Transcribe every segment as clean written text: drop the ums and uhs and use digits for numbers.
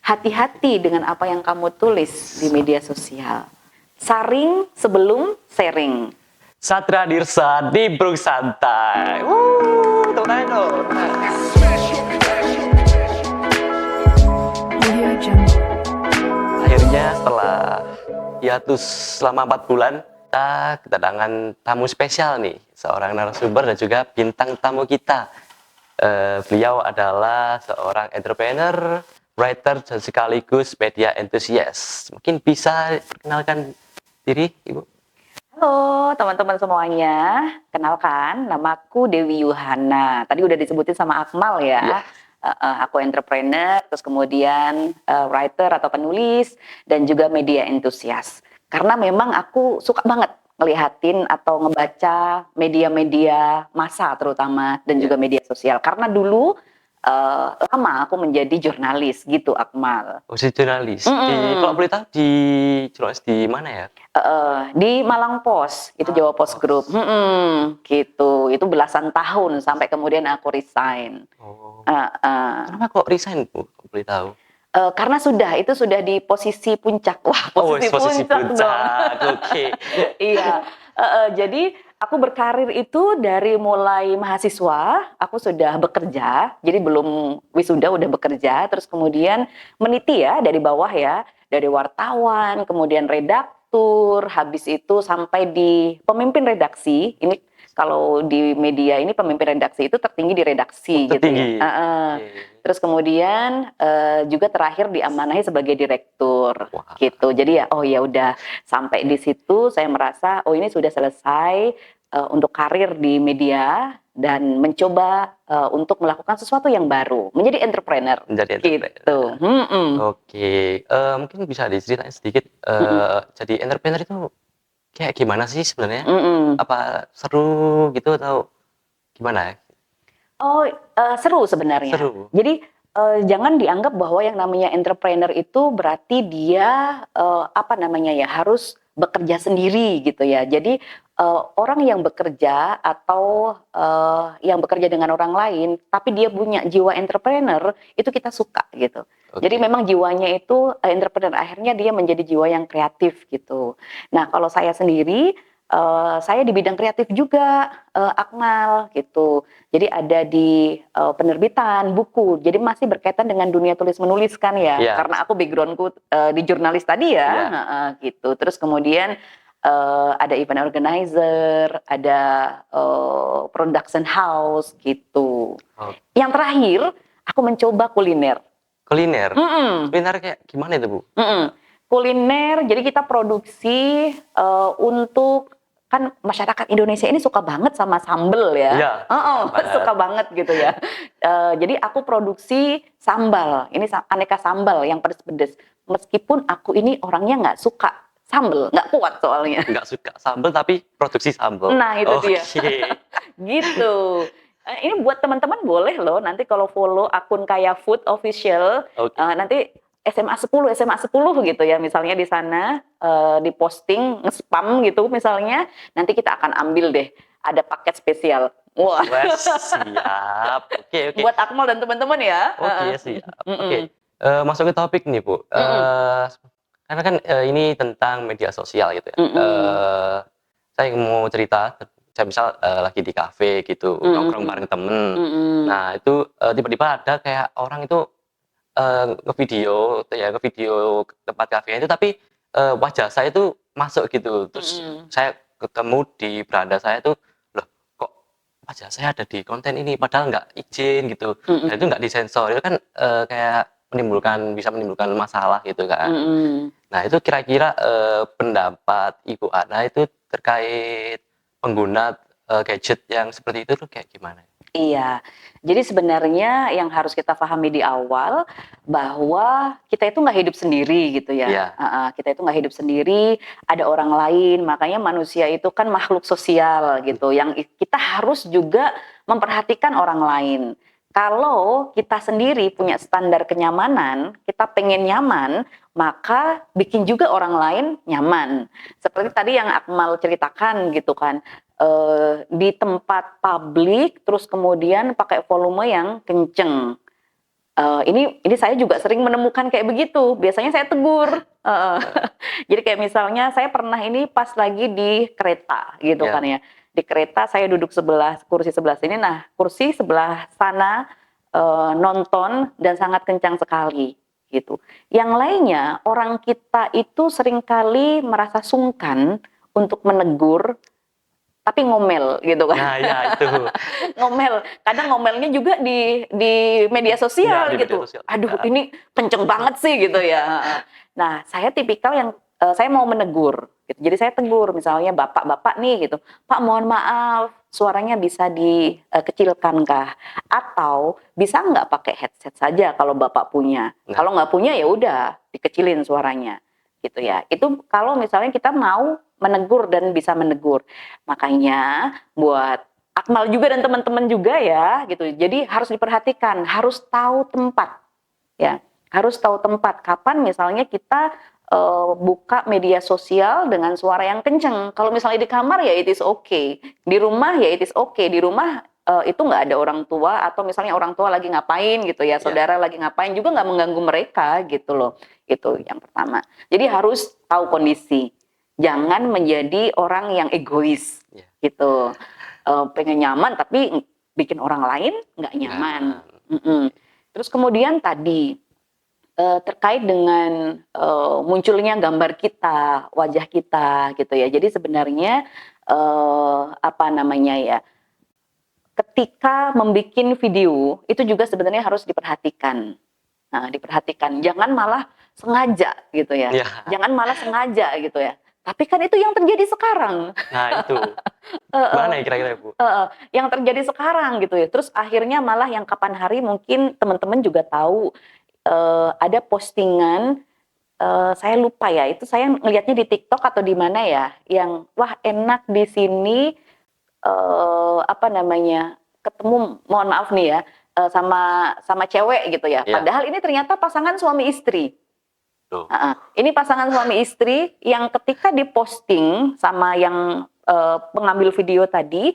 hati-hati dengan apa yang kamu tulis di media sosial. Saring sebelum sharing. Satria Dirsa di Bruk Santai. Tepuk tangan dong. Akhirnya setelah hiatus selama 4 bulan, kita kedatangan tamu spesial nih, seorang narasumber dan juga bintang tamu kita. Beliau adalah seorang entrepreneur, writer, dan sekaligus media enthusiast. Mungkin bisa perkenalkan diri, Ibu? Halo teman-teman semuanya, kenalkan namaku Dewi Yuhana. Tadi udah disebutin sama Akmal ya. Aku entrepreneur, terus kemudian writer atau penulis, dan juga media enthusiast. Karena memang aku suka banget ngelihatin atau ngebaca media-media massa terutama, dan juga media sosial. Karena dulu lama aku menjadi jurnalis gitu, Akmal. Oh, si jurnalis. Kalau boleh tahu di jurnalis di mana ya? Di Malang Post, itu Jawa Post Group, gitu. Itu belasan tahun sampai kemudian aku resign. Kenapa kok resign, Bu? Boleh tahu? Karena itu sudah di posisi puncak. Wah, posisi puncak dong. Oke. Iya. Jadi aku berkarir itu dari mulai mahasiswa, aku sudah bekerja, jadi belum wisuda udah bekerja, terus kemudian meniti ya dari bawah ya, dari wartawan, kemudian redaktur, habis itu sampai di pemimpin redaksi. Ini kalau di media ini pemimpin redaksi itu tertinggi di redaksi gitu ya. Terus kemudian juga terakhir diamanahi sebagai direktur. Wah. Gitu. Jadi ya ya udah sampai di situ saya merasa ini sudah selesai untuk karir di media dan mencoba untuk melakukan sesuatu yang baru, menjadi entrepreneur. Gitu. Oke, mungkin bisa diceritain sedikit jadi entrepreneur itu kayak gimana sih sebenarnya? Apa seru gitu atau gimana? Seru sebenarnya. Seru. Jadi jangan dianggap bahwa yang namanya entrepreneur itu berarti dia harus bekerja sendiri gitu ya. Jadi orang yang bekerja atau yang bekerja dengan orang lain, tapi dia punya jiwa entrepreneur, itu kita suka gitu. Jadi memang jiwanya itu entrepreneur, akhirnya dia menjadi jiwa yang kreatif gitu. Nah kalau saya sendiri, saya di bidang kreatif juga, Akmal gitu. Jadi ada di penerbitan buku, jadi masih berkaitan dengan dunia tulis menulis kan ya, karena aku backgroundku di jurnalis tadi ya, gitu. Terus kemudian ada event organizer, ada production house gitu. Yang terakhir aku mencoba kuliner. Kuliner kayak gimana itu, Bu? Kuliner, jadi kita produksi untuk, kan masyarakat Indonesia ini suka banget sama sambel ya. Suka banget gitu ya. Jadi aku produksi sambal, ini aneka sambal yang pedes-pedes. Meskipun aku ini orangnya nggak suka sambal, nggak kuat soalnya. Nggak suka sambal tapi produksi sambal. Nah itu dia. Gitu. Ini buat teman-teman boleh loh nanti kalau follow akun kayak Food Official, nanti SMA 10 gitu ya misalnya di sana di posting nge-spam gitu misalnya, nanti kita akan ambil deh ada paket spesial. Wah. Siap. Oke. Buat Akmal dan teman-teman ya. Siap. Masuk ke topik nih, Bu. Karena kan ini tentang media sosial gitu ya. Saya mau cerita, saya misal lagi di kafe gitu, nongkrong bareng temen. Nah itu tiba-tiba ada kayak orang itu ngevideo tempat kafe itu, tapi wajah saya itu masuk gitu. Terus saya ketemu di beranda saya tuh, loh kok wajah saya ada di konten ini padahal nggak izin gitu. Dan itu nggak disensor, itu kan kayak bisa menimbulkan masalah gitu kan. Nah itu kira-kira pendapat Ibu Ana itu terkait pengguna gadget yang seperti itu tuh kayak gimana? Iya, jadi sebenarnya yang harus kita pahami di awal bahwa kita itu nggak hidup sendiri gitu ya. Kita itu nggak hidup sendiri, ada orang lain. Makanya manusia itu kan makhluk sosial gitu, yang kita harus juga memperhatikan orang lain. Kalau kita sendiri punya standar kenyamanan, kita pengen nyaman, maka bikin juga orang lain nyaman. Seperti tadi yang Akmal ceritakan gitu kan. Di tempat publik terus kemudian pakai volume yang kenceng. Ini saya juga sering menemukan kayak begitu. Biasanya saya tegur. Jadi kayak misalnya saya pernah ini pas lagi di kereta gitu kan Ya. ya. Di kereta saya duduk sebelah kursi sebelah sini. Nah, kursi sebelah sana nonton dan sangat kencang sekali gitu. Yang lainnya orang kita itu seringkali merasa sungkan untuk menegur tapi ngomel gitu kan. Nah, ya itu. Ngomel, kadang ngomelnya juga di media Ya, sosial di media gitu. sosial. Aduh, Ya. ini kenceng banget sih gitu ya. Heeh. Nah, saya tipikal yang saya mau menegur gitu. Jadi saya tegur misalnya bapak-bapak nih gitu. Pak, mohon maaf, suaranya bisa dikecilkan kah? Atau bisa nggak pakai headset saja kalau bapak punya? Nah, Kalau nggak punya ya udah dikecilin suaranya gitu ya. Itu kalau misalnya kita mau menegur dan bisa menegur. Makanya buat Akmal juga dan teman-teman juga ya gitu. Jadi harus diperhatikan, harus tahu tempat ya. Harus tahu tempat kapan misalnya kita buka media sosial dengan suara yang kenceng. Kalau misalnya di kamar ya it is okay. Di rumah ya it is okay. Di rumah itu nggak ada orang tua atau misalnya orang tua lagi ngapain gitu ya, ya. saudara lagi ngapain juga nggak mengganggu mereka gitu loh. Itu yang pertama. Jadi harus tahu kondisi. Jangan menjadi orang yang egois Ya. gitu. Pengen nyaman tapi bikin orang lain nggak nyaman. Terus kemudian tadi terkait dengan munculnya gambar kita, wajah kita gitu ya. Jadi sebenarnya apa namanya ya, ketika membuat video itu juga sebenarnya harus diperhatikan. Nah, diperhatikan, jangan malah sengaja gitu ya. Ya. Jangan malah sengaja gitu ya. Tapi kan itu yang terjadi sekarang. Nah, itu. Heeh. Gimana ya kira-kira, Bu? Yang terjadi sekarang gitu ya. Terus akhirnya malah yang kapan hari mungkin teman-teman juga tahu ada postingan saya lupa ya. Itu saya ngelihatnya di TikTok atau di mana ya, yang wah enak di sini apa namanya? Ketemu mohon maaf nih ya sama cewek gitu ya. Ya. Padahal ini ternyata pasangan suami istri. Tuh. Ini pasangan suami istri yang ketika diposting sama yang pengambil video tadi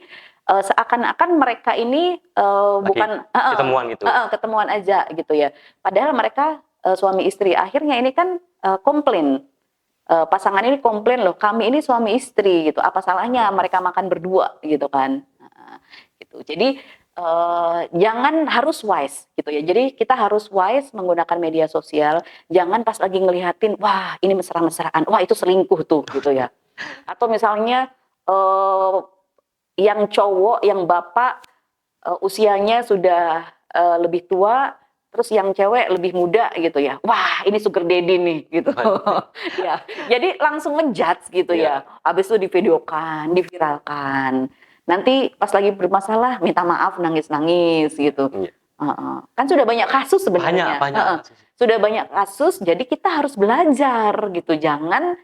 seakan-akan mereka ini bukan ketemuan gitu. ketemuan aja gitu ya. Padahal mereka suami istri. Akhirnya ini kan komplain. Pasangan ini komplain loh, kami ini suami istri gitu. Apa salahnya mereka makan berdua gitu kan? Gitu. Jadi jangan harus wise gitu ya. Jadi kita harus wise menggunakan media sosial. Jangan pas lagi ngelihatin, wah ini mesra-mesraan, wah itu selingkuh tuh gitu ya. Atau misalnya yang cowok, yang bapak usianya sudah lebih tua, terus yang cewek lebih muda gitu ya. Wah, ini sugar daddy nih gitu. Ya, jadi langsung menjudge gitu ya. Habis itu divideokan, diviralkan. Nanti pas lagi bermasalah minta maaf nangis-nangis gitu. Iya. Kan sudah banyak kasus sebenarnya. Banyak. Sudah banyak kasus, jadi kita harus belajar gitu. Jangan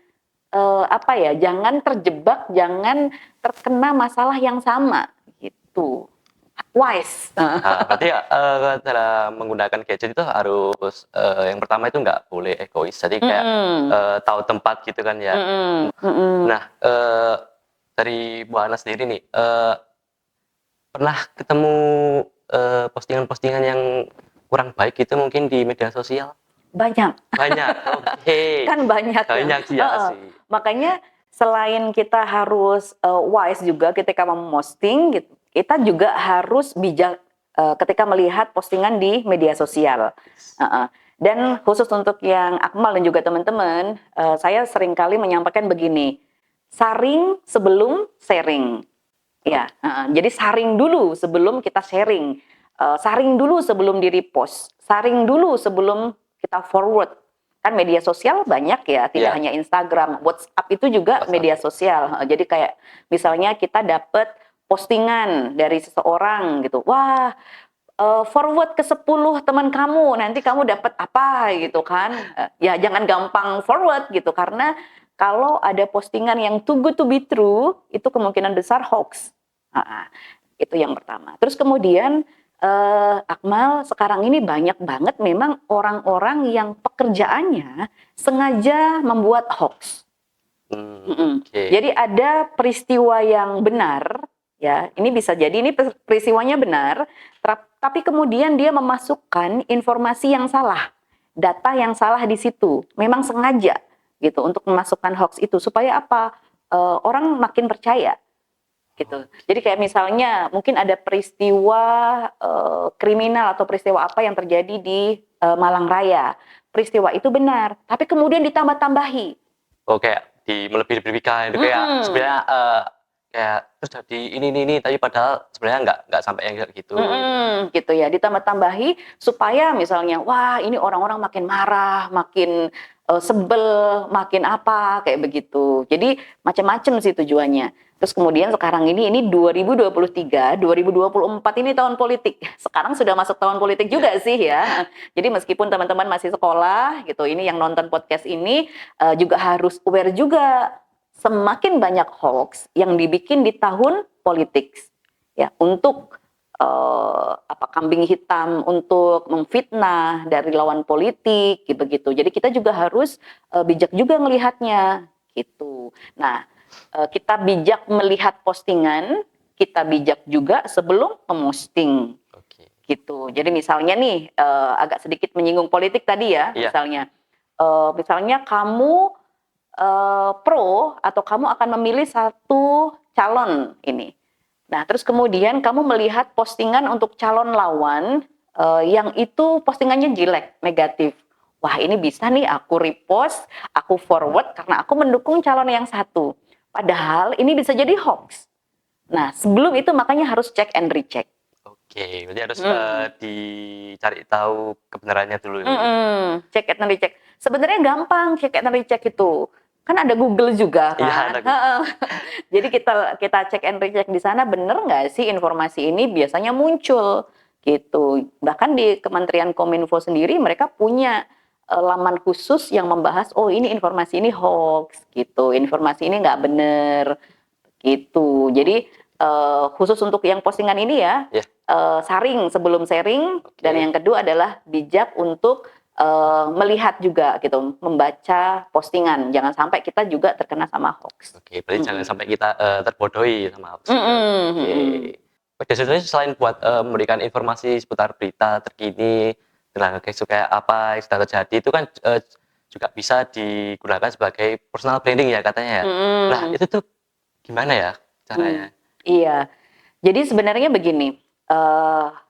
apa ya? Jangan terjebak, jangan terkena masalah yang sama gitu. Wise. Berarti cara menggunakan gadget itu harus yang pertama itu nggak boleh egois. Jadi kayak tahu tempat gitu kan ya. Nah, dari Bu Ana sendiri nih, pernah ketemu postingan-postingan yang kurang baik gitu mungkin di media sosial? Banyak. Oke. Kan banyak ya. Banyak sih ya sih. Makanya selain kita harus wise juga ketika memposting gitu, kita juga harus bijak ketika melihat postingan di media sosial. Dan khusus untuk yang Akmal dan juga teman-teman, saya seringkali menyampaikan begini, saring sebelum sharing. Ya, jadi saring dulu sebelum kita sharing, saring dulu sebelum di repost, saring dulu sebelum kita forward. Kan media sosial banyak ya, tidak hanya Instagram, WhatsApp itu juga media sosial. Jadi kayak misalnya kita dapat postingan dari seseorang gitu, wah forward ke 10 teman kamu, nanti kamu dapat apa gitu kan. Ya jangan gampang forward gitu, karena kalau ada postingan yang too good to be true, itu kemungkinan besar hoax. Itu yang pertama. Terus kemudian Akmal, sekarang ini banyak banget memang orang-orang yang pekerjaannya sengaja membuat hoax. Jadi ada peristiwa yang benar, ya ini bisa jadi ini peristiwanya benar, tapi kemudian dia memasukkan informasi yang salah, data yang salah di situ, memang sengaja gitu untuk memasukkan hoax itu supaya apa? Orang makin percaya gitu. Jadi kayak misalnya mungkin ada peristiwa kriminal atau peristiwa apa yang terjadi di Malang Raya. Peristiwa itu benar, tapi kemudian ditambah-tambahi. Oh kayak melebih-lebihkan itu kayak sebenarnya kayak terjadi ini tapi padahal sebenarnya nggak sampai yang kayak gitu. Gitu ya, ditambah-tambahi supaya misalnya wah ini orang-orang makin marah, makin sebel, makin apa kayak begitu. Jadi macam-macam sih tujuannya. Terus kemudian sekarang ini 2023, 2024 ini tahun politik. Sekarang sudah masuk tahun politik juga sih ya. Jadi meskipun teman-teman masih sekolah gitu, ini yang nonton podcast ini juga harus aware juga. Semakin banyak hoax yang dibikin di tahun politik ya untuk kambing hitam untuk memfitnah dari lawan politik begitu. Jadi kita juga harus bijak juga melihatnya gitu. Nah, kita bijak melihat postingan, kita bijak juga sebelum memosting. Oke. Gitu. Jadi misalnya nih agak sedikit menyinggung politik tadi ya, Iya. misalnya kamu pro atau kamu akan memilih satu calon ini. Nah, terus kemudian kamu melihat postingan untuk calon lawan yang itu postingannya jelek, negatif. Wah, ini bisa nih aku repost, aku forward karena aku mendukung calon yang satu. Padahal ini bisa jadi hoax. Nah, sebelum itu makanya harus check and recheck. Oke, berarti harus dicari tahu kebenarannya dulu. Check and recheck. Sebenarnya gampang check and recheck itu. Kan ada Google juga Iya, kan. ada Google. Jadi kita check and recheck di sana bener nggak sih informasi ini biasanya muncul gitu. Bahkan di Kementerian Kominfo sendiri mereka punya laman khusus yang membahas oh ini informasi ini hoax gitu, informasi ini nggak bener gitu. Jadi khusus untuk yang postingan ini ya, Iya. saring sebelum sharing. Oke. Dan yang kedua adalah bijak untuk melihat juga gitu, membaca postingan. Jangan sampai kita juga terkena sama hoax. Oke, berarti jangan sampai kita terbodohi sama hoax. Oke. Media sosial selain buat memberikan informasi seputar berita terkini, tentang kayak apa yang sedang terjadi itu kan juga bisa digunakan sebagai personal branding ya katanya ya. Nah, itu tuh gimana ya caranya? Iya. Jadi sebenarnya begini,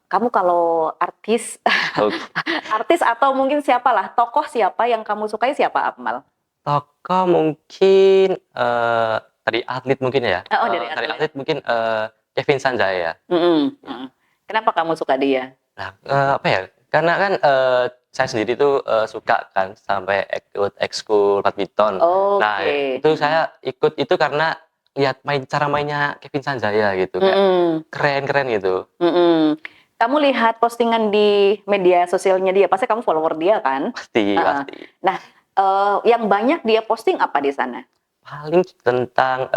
kamu kalau artis, artis atau mungkin siapalah, tokoh siapa yang kamu sukai siapa, Akmal? Tokoh mungkin dari atlet mungkin ya. Oh, dari Dari atlet. atlet mungkin Kevin Sanjaya. Kenapa kamu suka dia? Nah, apa ya? Karena kan saya sendiri tuh suka kan sampai ikut ekskul badminton. Nah, Oke. itu saya ikut itu karena lihat cara mainnya Kevin Sanjaya gitu, kayak keren-keren gitu. Kamu lihat postingan di media sosialnya dia, pasti kamu follower dia kan? Pasti. Nah, yang banyak dia posting apa di sana? Paling tentang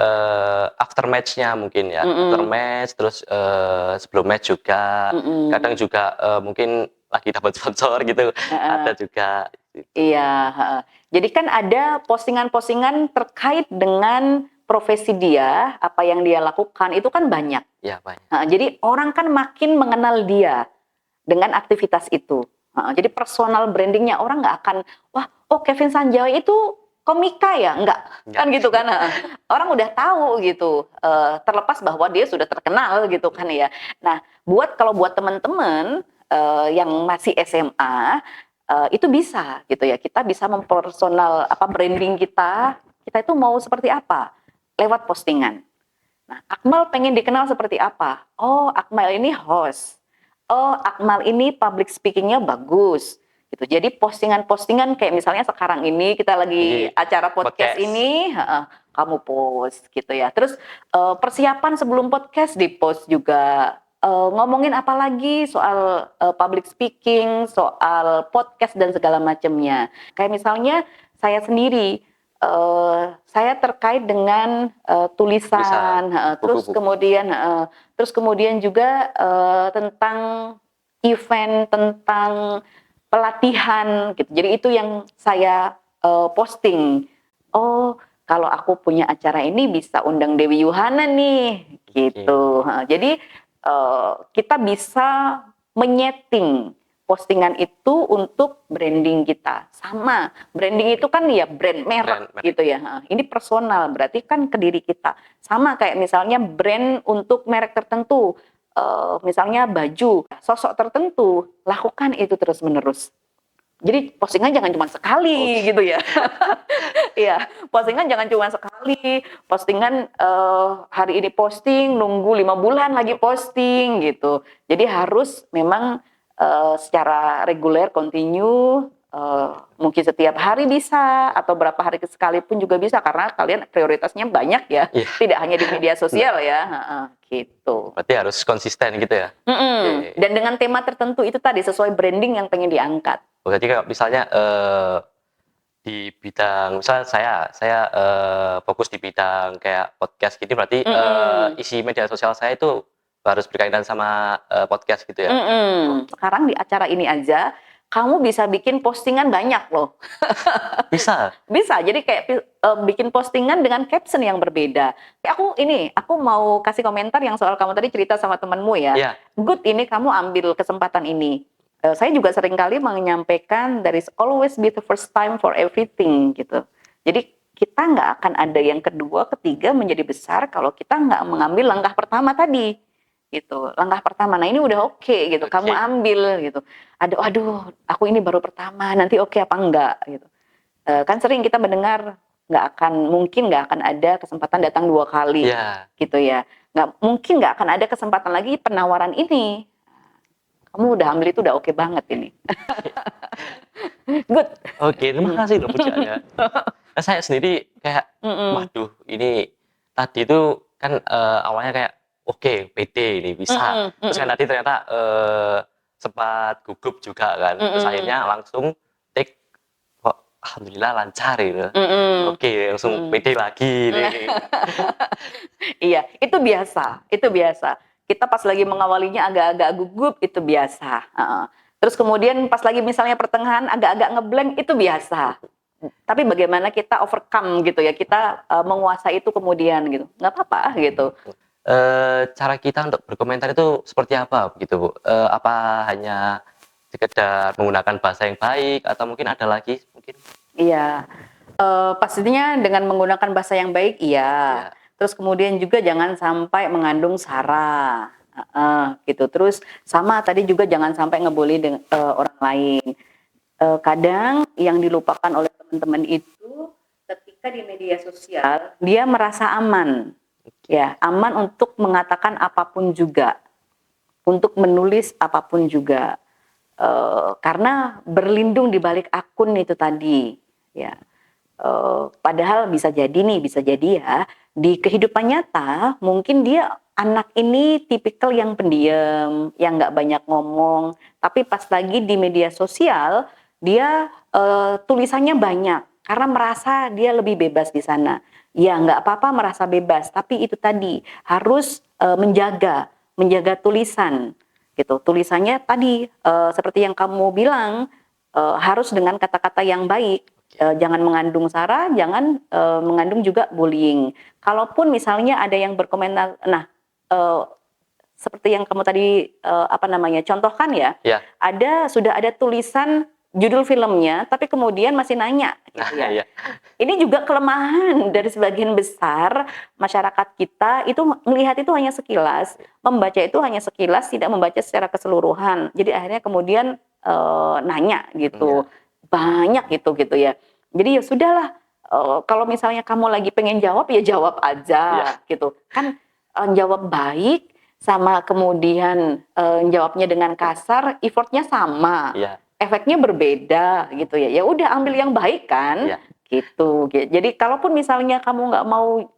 after match-nya mungkin ya. After match, terus sebelum match juga. Kadang juga mungkin lagi dapat sponsor gitu. Ada juga. Iya. Jadi kan ada postingan-postingan terkait dengan profesi dia, apa yang dia lakukan itu kan banyak. Iya, banyak. Jadi orang kan makin mengenal dia dengan aktivitas itu. Jadi personal brandingnya orang nggak akan, wah, oh Kevin Sanjaya itu komika ya? Enggak, kan gitu kan. Orang udah tahu gitu, terlepas bahwa dia sudah terkenal gitu kan ya. Nah, kalau buat teman-teman yang masih SMA, itu bisa gitu ya. Kita bisa mempersonal branding kita itu mau seperti apa? Lewat postingan. Nah, Akmal pengen dikenal seperti apa? Oh, Akmal ini host. Oh, Akmal ini public speaking-nya bagus. Gitu. Jadi postingan-postingan kayak misalnya sekarang ini kita lagi acara podcast ini, kamu post gitu ya. Terus persiapan sebelum podcast di-post juga. Ngomongin apa lagi soal public speaking, soal podcast dan segala macamnya. Kayak misalnya saya sendiri, saya terkait dengan tulisan, terus kemudian juga tentang event, tentang pelatihan gitu. Jadi itu yang saya posting. Oh, kalau aku punya acara ini bisa undang Dewi Yuhana nih, gitu. Jadi kita bisa menyeting postingan itu untuk branding kita. Sama, branding itu kan ya brand merek Brand. gitu ya. Nah, ini personal, berarti kan ke diri kita. Sama kayak misalnya brand untuk merek tertentu, misalnya baju, sosok tertentu, lakukan itu terus-menerus. Jadi postingan jangan cuma sekali gitu ya. Iya, postingan jangan cuma sekali. Postingan hari ini posting, nunggu 5 bulan lagi posting gitu. Jadi harus memang secara reguler, continue, mungkin setiap hari bisa atau berapa hari sekali pun juga bisa karena kalian prioritasnya banyak ya, Iya. tidak hanya di media sosial ya, gitu. Berarti harus konsisten gitu ya. Oke. Dan dengan tema tertentu itu tadi sesuai branding yang pengen diangkat. Berarti kalau misalnya di bidang misalnya saya fokus di bidang kayak podcast gini berarti isi media sosial saya itu harus berkaitan sama podcast gitu ya. Sekarang di acara ini aja kamu bisa bikin postingan banyak loh. Bisa. Bisa, jadi kayak bikin postingan dengan caption yang berbeda. Aku mau kasih komentar yang soal kamu tadi cerita sama temanmu ya. Iya. Good, ini kamu ambil kesempatan ini. Saya juga sering kali menyampaikan there is always be the first time for everything gitu. Jadi kita nggak akan ada yang kedua, ketiga menjadi besar kalau kita nggak mengambil langkah pertama tadi. Gitu, langkah pertama. Nah ini udah oke gitu, kamu ambil gitu. Aduh, aku ini baru pertama, nanti oke apa enggak gitu. Kan sering kita mendengar mungkin nggak akan ada kesempatan datang 2 kali, gitu ya. Mungkin nggak akan ada kesempatan lagi penawaran ini. Kamu udah ambil itu udah oke banget ini. Good. Oke, terima kasih loh pujiannya. Saya sendiri kayak, waduh ini tadi itu kan awalnya kayak oke, pede ini bisa. Terus kan tadi ternyata sempat gugup juga kan. Terus akhirnya langsung take, kok alhamdulillah lancar gitu. Oke, langsung pede lagi nih. Iya, itu biasa. Kita pas lagi mengawalinya agak-agak gugup itu biasa. Terus kemudian pas lagi misalnya pertengahan agak-agak ngeblank itu biasa. Tapi bagaimana kita overcome gitu ya, kita menguasai itu kemudian gitu, nggak apa-apa gitu. Cara kita untuk berkomentar itu seperti apa begitu Bu? Apa hanya sekedar menggunakan bahasa yang baik atau mungkin ada lagi mungkin? Iya, pastinya dengan menggunakan bahasa yang baik iya. Terus kemudian juga jangan sampai mengandung sara, gitu. Terus sama tadi juga jangan sampai ngebully orang lain. Kadang yang dilupakan oleh teman-teman itu ketika di media sosial dia merasa aman, ya aman untuk mengatakan apapun juga, untuk menulis apapun juga, karena berlindung di balik akun itu tadi, ya. Padahal bisa jadi ya di kehidupan nyata mungkin dia anak ini tipikal yang pendiam, yang nggak banyak ngomong, tapi pas lagi di media sosial dia tulisannya banyak karena merasa dia lebih bebas di sana. Ya nggak apa-apa merasa bebas, tapi itu tadi harus menjaga tulisan, gitu. Tulisannya tadi seperti yang kamu bilang harus dengan kata-kata yang baik. Jangan mengandung sara, jangan mengandung juga bullying. Kalaupun misalnya ada yang berkomentar, seperti yang kamu tadi contohkan ya, sudah ada tulisan judul filmnya, tapi kemudian masih nanya, gitu ya. Ini juga kelemahan dari sebagian besar masyarakat kita itu melihat itu hanya sekilas, membaca itu hanya sekilas, tidak membaca secara keseluruhan. Jadi akhirnya kemudian nanya gitu. Banyak gitu ya. Jadi ya sudahlah, kalau misalnya kamu lagi pengen jawab ya jawab aja gitu. Kan jawab baik sama kemudian jawabnya dengan kasar, effortnya sama. Efeknya berbeda gitu ya. Ya udah ambil yang baik kan. Gitu. Jadi kalaupun misalnya kamu nggak mau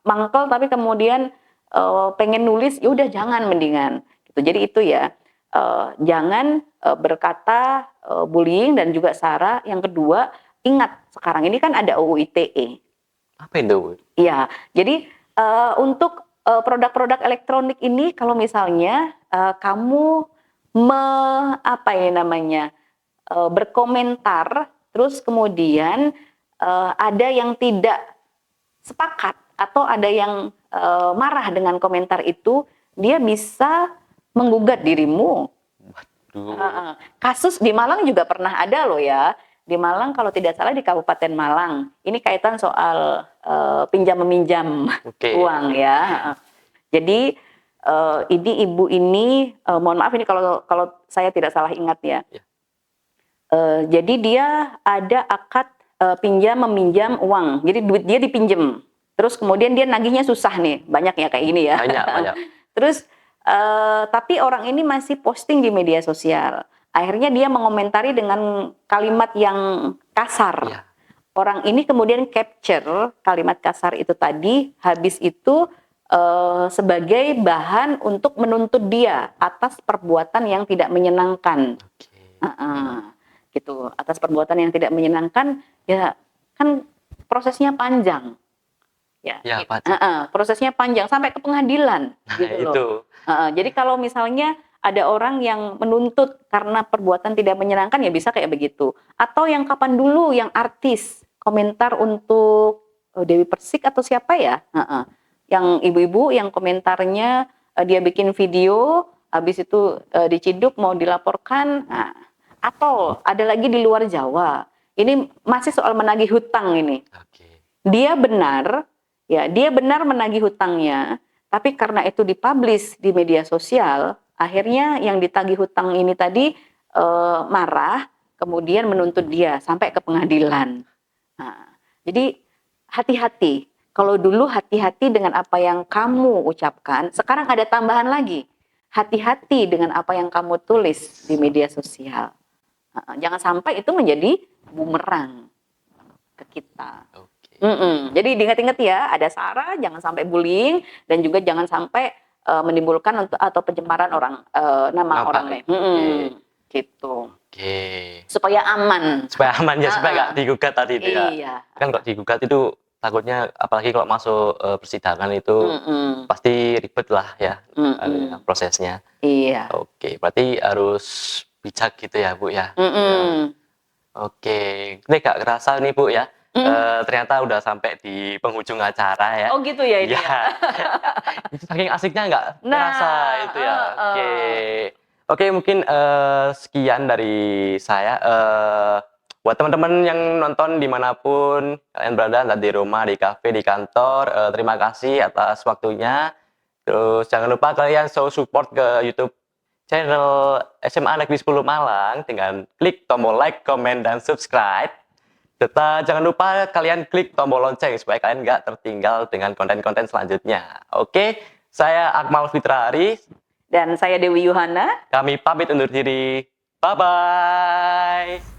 mangkel tapi kemudian pengen nulis, ya udah jangan mendingan. Gitu. Jadi itu ya. Jangan berkata bullying dan juga sara. Yang kedua, ingat sekarang ini kan ada UU ITE. Apa itu? Iya, jadi untuk produk-produk elektronik ini kalau misalnya kamu berkomentar, terus kemudian ada yang tidak sepakat atau ada yang marah dengan komentar itu, dia bisa menggugat dirimu. Waduh. Kasus di Malang juga pernah ada loh ya. Di Malang kalau tidak salah di Kabupaten Malang. Ini kaitan soal pinjam meminjam Oke. uang ya. Jadi ini ibu ini mohon maaf ini kalau saya tidak salah ingat ya. Ya. Jadi dia ada akad pinjam meminjam uang. Jadi duit dia dipinjem. Terus kemudian dia nagihnya susah nih. Banyak ya kayak gini ya. Banyak. Terus tapi orang ini masih posting di media sosial. Akhirnya dia mengomentari dengan kalimat yang kasar. Ya. Orang ini kemudian capture kalimat kasar itu tadi, habis itu sebagai bahan untuk menuntut dia atas perbuatan yang tidak menyenangkan. Oke. Gitu. Atas perbuatan yang tidak menyenangkan, ya kan prosesnya panjang. Ya, prosesnya panjang sampai ke pengadilan. Nah, gitu loh. itu. Jadi kalau misalnya ada orang yang menuntut karena perbuatan tidak menyenangkan ya bisa kayak begitu. Atau yang kapan dulu yang artis komentar untuk Dewi Persik atau siapa ya? Yang ibu-ibu yang komentarnya dia bikin video, habis itu diciduk mau dilaporkan. Nah, atau ada lagi di luar Jawa. Ini masih soal menagih hutang ini. Oke. Dia benar menagih hutangnya, tapi karena itu dipublish di media sosial, akhirnya yang ditagih hutang ini tadi marah, kemudian menuntut dia sampai ke pengadilan. Nah, jadi hati-hati. Kalau dulu hati-hati dengan apa yang kamu ucapkan, sekarang ada tambahan lagi. Hati-hati dengan apa yang kamu tulis di media sosial. Jangan sampai itu menjadi bumerang ke kita. Jadi diingat-ingat ya, ada SARA, jangan sampai bullying dan juga jangan sampai menimbulkan atau pencemaran nama orang lain. Gitu. Oke. Supaya aman. Supaya aman ya, supaya nggak digugat tadi itu ya. Iya. Kan kalau digugat itu takutnya apalagi kalau masuk persidangan itu pasti ribet lah ya prosesnya. Iya. Oke, berarti harus bijak gitu ya Bu ya. Oke, ini gak kerasa nih Bu ya. Ternyata udah sampai di penghujung acara ya. Oh gitu ya ini ya. Itu saking asiknya nggak terasa itu ya. Oke, mungkin sekian dari saya. Buat teman-teman yang nonton dimanapun kalian berada, entah di rumah, di kafe, di kantor, terima kasih atas waktunya. Terus jangan lupa kalian show support ke YouTube channel SMA Negeri 10 Malang dengan klik tombol like, comment, dan subscribe. Serta jangan lupa kalian klik tombol lonceng supaya kalian nggak tertinggal dengan konten-konten selanjutnya. Oke, saya Akmal Fitrahari. Dan saya Dewi Yuhana. Kami pamit undur diri. Bye-bye.